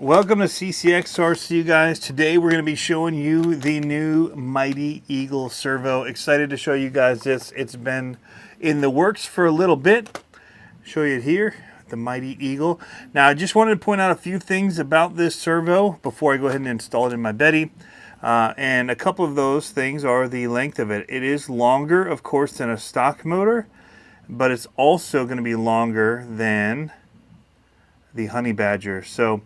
Welcome to CCxRC, guys. Today we're going to be showing you the new Mighty Eagle Servo. Excited to show you guys this. It's been in the works for a little bit. Show you it here, the Mighty Eagle. Now I just wanted to point out a few things about this servo before I go ahead and install it in my Betty. And a couple of those things are the length of it. It is longer, of course, than a stock motor, but it's also going to be longer than the Honey Badger. So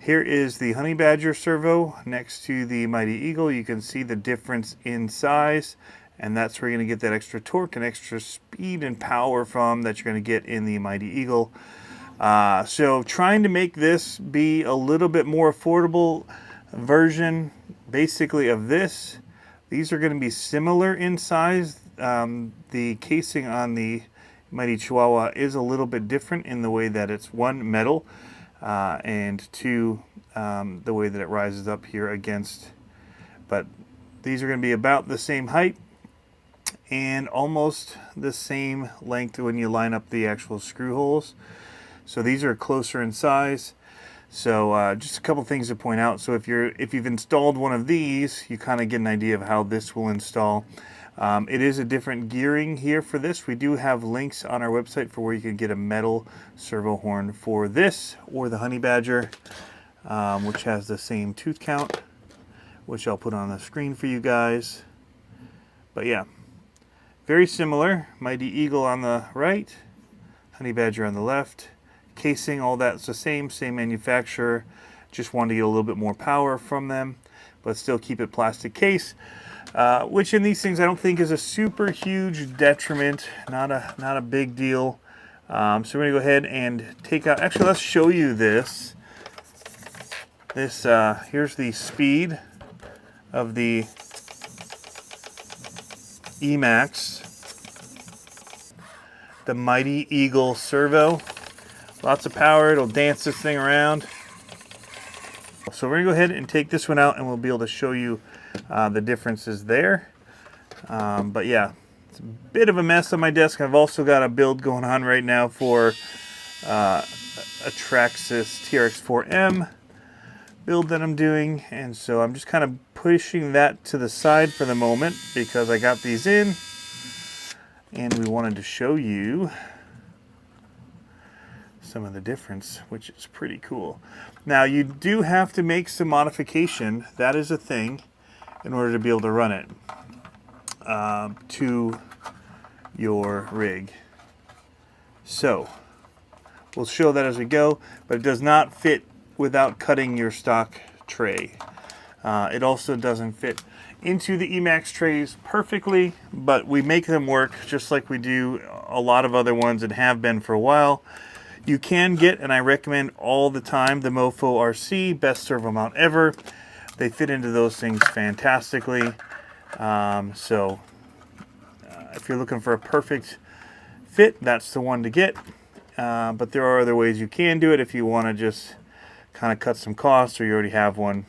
here is the Honey Badger servo next to the Mighty Eagle. You can see the difference in size, and that's where you're going to get that extra torque and extra speed and power from that you're going to get in the Mighty Eagle. So trying to make this be a little bit more affordable version basically of this. These are going to be similar in size. The casing on the Mighty Chihuahua is a little bit different in the way that it's one, metal, and two, the way that it rises up here against. But these are going to be about the same height and almost the same length when you line up the actual screw holes. So these are closer in size. So just a couple things to point out. So if you've installed one of these, you kind of get an idea of how this will install. It is a different gearing here for this. We do have links on our website for where you can get a metal servo horn for this or the Honey Badger, which has the same tooth count, which I'll put on the screen for you guys. But yeah, very similar. Mighty Eagle on the right, Honey Badger on the left. Casing, all that's the same manufacturer. Just wanted to get a little bit more power from them, but still keep it plastic case. Which in these things I don't think is a super huge detriment, not a big deal. So we're gonna go ahead and take out. Actually, let's show you this. Here's the speed of the Emax, the Mighty Eagle servo. Lots of power. It'll dance this thing around. So we're gonna go ahead and take this one out, and we'll be able to show you the differences there. But yeah, it's a bit of a mess on my desk. I've also got a build going on right now for a Traxxas TRX4M build that I'm doing, and so I'm just kind of pushing that to the side for the moment because I got these in and we wanted to show you some of the difference, which is pretty cool. Now you do have to make some modification, that is a thing, in order to be able to run it to your rig. So we'll show that as we go, but it does not fit without cutting your stock tray. It also doesn't fit into the Emax trays perfectly, but we make them work just like we do a lot of other ones and have been for a while. You can get, and I recommend all the time, the Mofo RC, best servo mount ever. They fit into those things fantastically. If you're looking for a perfect fit, that's the one to get. But there are other ways you can do it if you want to just kind of cut some costs, or you already have one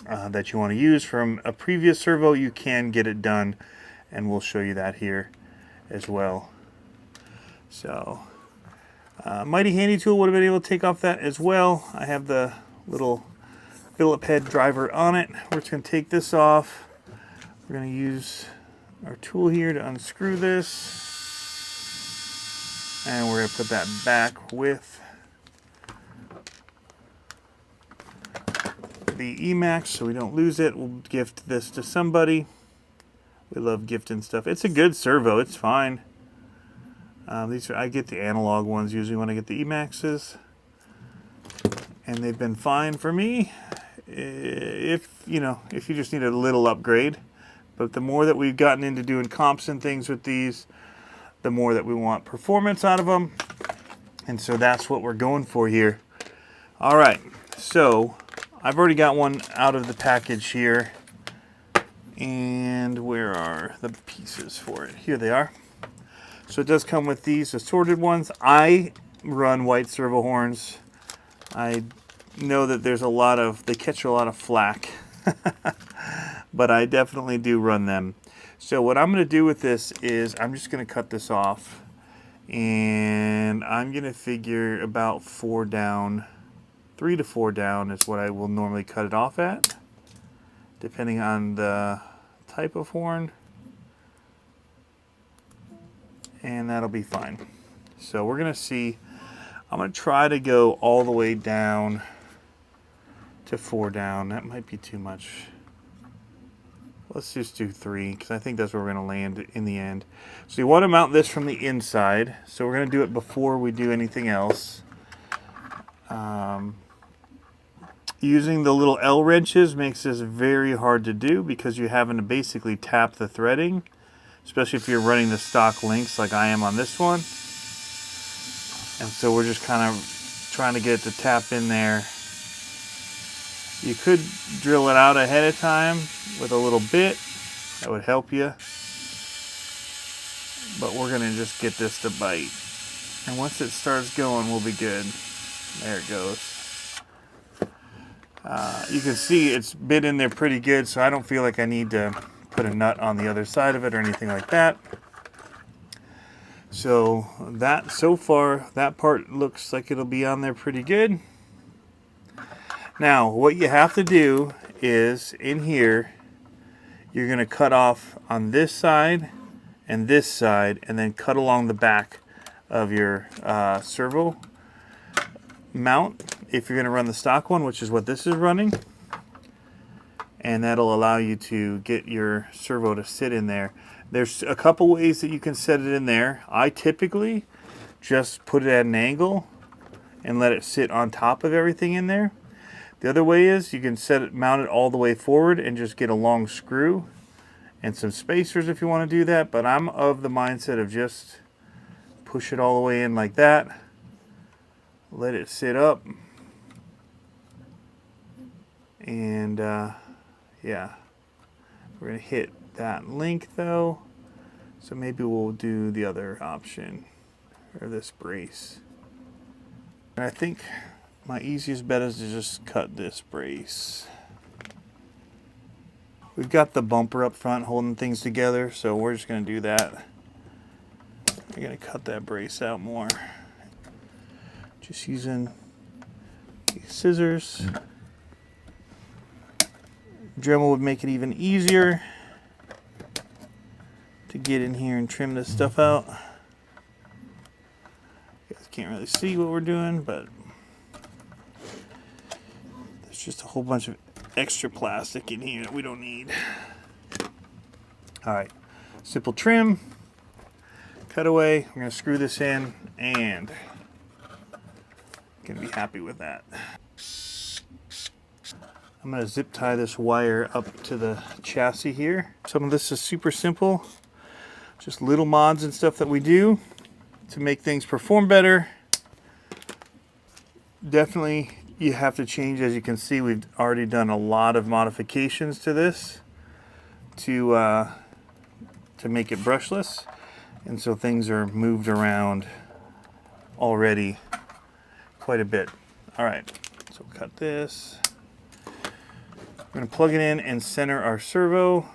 that you want to use from a previous servo. You can get it done, and we'll show you that here as well. So mighty handy tool, would have been able to take off that as well. I have the little Phillip head driver on it. We're just going to take this off. We're going to use our tool here to unscrew this, and we're going to put that back with the Emax so we don't lose it. We'll gift this to somebody. We love gifting stuff. It's a good servo. It's fine. I get the analog ones usually when I get the Emaxes, and they've been fine for me. If you just need a little upgrade, but the more that we've gotten into doing comps and things with these, the more that we want performance out of them, and so that's what we're going for here. All right, so I've already got one out of the package here, and where are the pieces for it? Here they are. So it does come with these assorted ones. I run white servo horns. I know that they catch a lot of flack, but I definitely do run them. So what I'm going to do with this is I'm just going to cut this off, and I'm going to figure about 4 down 3 to 4 down is what I will normally cut it off at, depending on the type of horn. And that'll be fine. So we're gonna see, I'm gonna try to go all the way down to 4 down. That might be too much. Let's just do 3, because I think that's where we're gonna land in the end. So you wanna mount this from the inside. So we're gonna do it before we do anything else. Using the little L wrenches makes this very hard to do because you're having to basically tap the threading, especially if you're running the stock links like I am on this one. And so we're just kind of trying to get it to tap in there. You could drill it out ahead of time with a little bit. That would help you. But we're gonna just get this to bite. And once it starts going, we'll be good. There it goes. You can see it's bit in there pretty good, so I don't feel like I need to put a nut on the other side of it or anything like that. So that, so far, that part looks like it'll be on there pretty good. Now, what you have to do is, in here, you're going to cut off on this side, and then cut along the back of your servo mount if you're going to run the stock one, which is what this is running. And that'll allow you to get your servo to sit in there. There's a couple ways that you can set it in there. I typically just put it at an angle and let it sit on top of everything in there. The other way is you can mount it all the way forward and just get a long screw and some spacers if you want to do that. But I'm of the mindset of just push it all the way in like that. Let it sit up. And yeah, we're going to hit that link though. So maybe we'll do the other option, or this brace. And I think my easiest bet is to just cut this brace. We've got the bumper up front holding things together, so we're just going to do that. We're going to cut that brace out more. Just using these scissors. Dremel would make it even easier to get in here and trim this stuff out. You guys can't really see what we're doing, but there's just a whole bunch of extra plastic in here that we don't need. All right, simple trim, cutaway. We're gonna screw this in and gonna be happy with that. I'm going to zip tie this wire up to the chassis here. Some of this is super simple, just little mods and stuff that we do to make things perform better. Definitely you have to change. As you can see, we've already done a lot of modifications to this to make it brushless, and so things are moved around already quite a bit. All right, so cut this. We're going to plug it in and center our servo.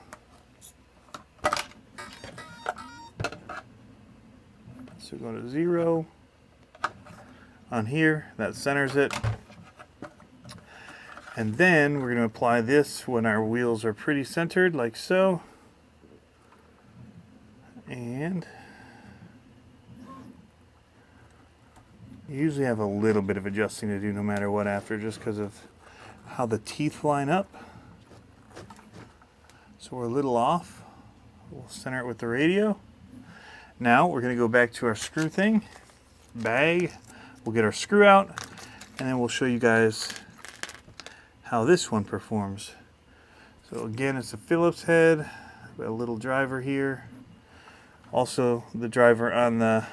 So go to 0 on here, that centers it. And then we're going to apply this when our wheels are pretty centered, like so. And you usually have a little bit of adjusting to do no matter what after, just because of how the teeth line up. So we're a little off. We'll center it with the radio. Now we're going to go back to our screw thing, bag. We'll get our screw out, and then we'll show you guys how this one performs. So again, it's a Phillips head, got a little driver here. Also, the driver on the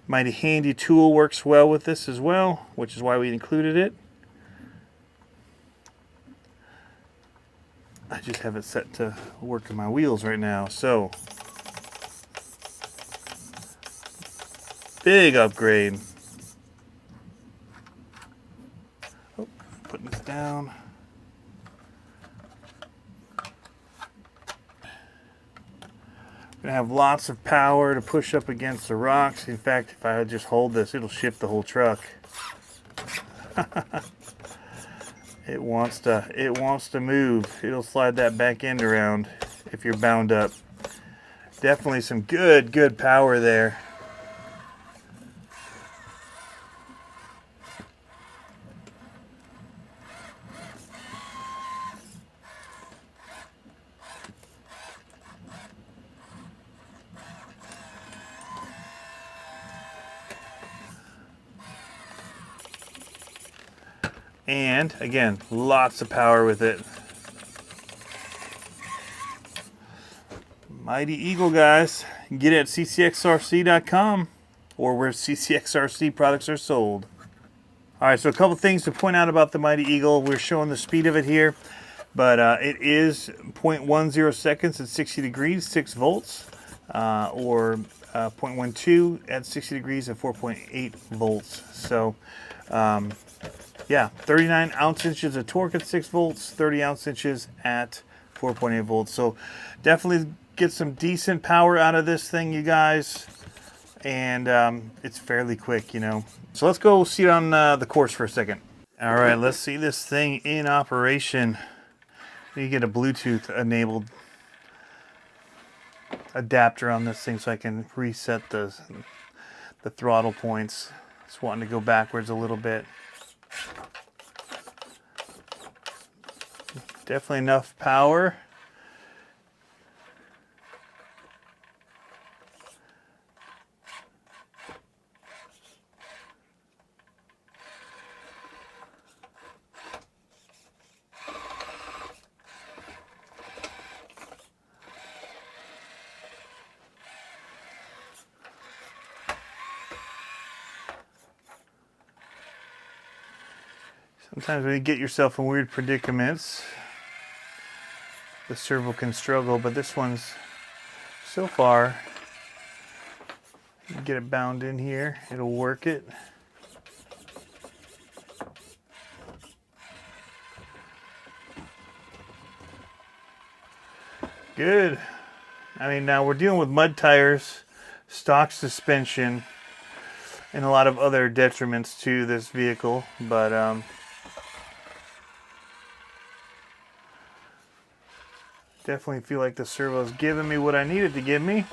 Mighty Handy tool works well with this as well, which is why we included it. I just have it set to work on my wheels right now. So, big upgrade. Oh, putting this down. Gonna have lots of power to push up against the rocks. In fact, if I just hold this, it'll shift the whole truck. It wants to move. It'll slide that back end around if you're bound up. Definitely some good power there. And again, lots of power with it. Mighty Eagle, guys. You can get it at CCxRC.com or where CCxRC products are sold. All right, so a couple things to point out about the Mighty Eagle. We're showing the speed of it here, but it is 0.10 seconds at 60 degrees, 6 volts, or 0.12 at 60 degrees at 4.8 volts. So, yeah, 39 ounce inches of torque at 6 volts, 30 ounce inches at 4.8 volts. So definitely get some decent power out of this thing, you guys. And it's fairly quick, you know. So let's go see it on the course for a second. All right, let's see this thing in operation. You get a Bluetooth enabled adapter on this thing so I can reset the throttle points. Just wanting to go backwards a little bit. Definitely enough power. Sometimes when you get yourself in weird predicaments, the servo can struggle, but this one's, so far, you get it bound in here, it'll work it. Good. I mean, now we're dealing with mud tires, stock suspension, and a lot of other detriments to this vehicle, but definitely feel like the servo's giving me what I needed to give me.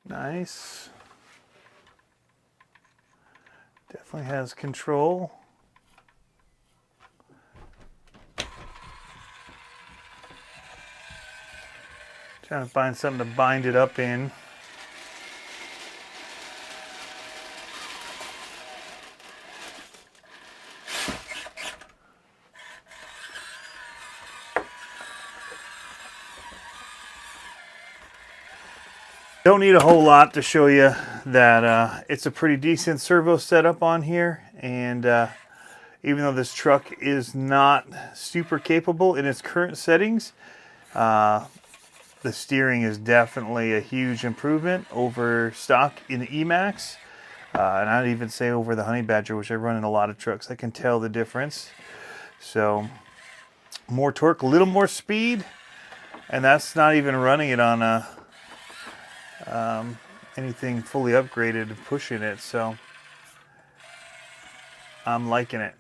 Nice. Definitely has control. Trying to find something to bind it up in. Don't need a whole lot to show you that it's a pretty decent servo setup on here, and even though this truck is not super capable in its current settings, the steering is definitely a huge improvement over stock in the E-Max, and I'd even say over the Honey Badger, which I run in a lot of trucks. I can tell the difference. So more torque, a little more speed, and that's not even running it on a anything fully upgraded, pushing it, so I'm liking it.